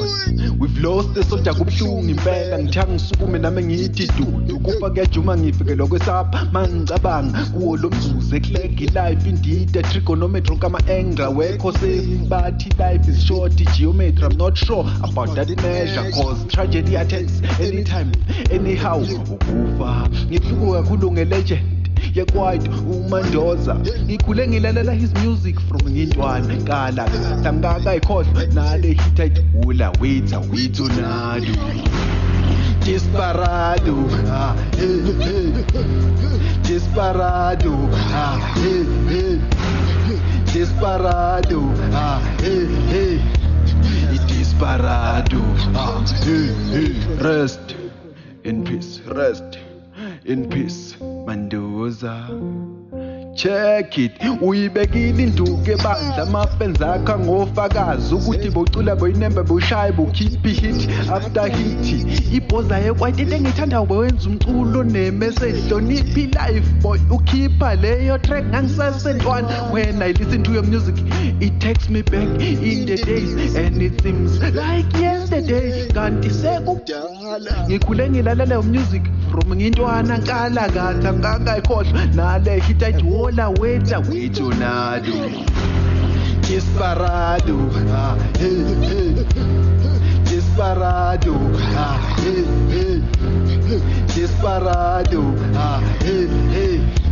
cause we've lost the soldier kubuhlungu impela ngithanga ngisukume nami ngithi dudu kufa kuyajuma ngifikelo kwesapha mangicabanga kuwo lo mzuzu eklegi life indeed a trigonometry kama-angle wekho safe bathi life is short geometry I'm not sure about that measure cause tragedy attacks anytime anyhow ukufa ngihluku kakhulu ngelegend yekwide uMandoza ngikhule ngilalela his music from ngintwana kala ngakayikhohlwa nale hit ayithula wetha withonado Desparado hey Desparado hey Desparado hey Desparado hey rest in peace Mandoza check it uyibekile induku ebandla amafenzi akha ngofakazi ukuthi bocula boyinembe boshaya bokhiphi hit after hit ibhoza yekwayite engithanda wenza umculo nemessage hloniphi life boy ukhipha leyo track ngangisasentwana when I listen to your music it takes me back in the days and it seems like yesterday kanti sekudala ngikhule ngilalela music from ngintwana nkala katha ngakayikhohlwa nale hit ayithola wetha withonado Desparado hey Desparado hey Desparado hey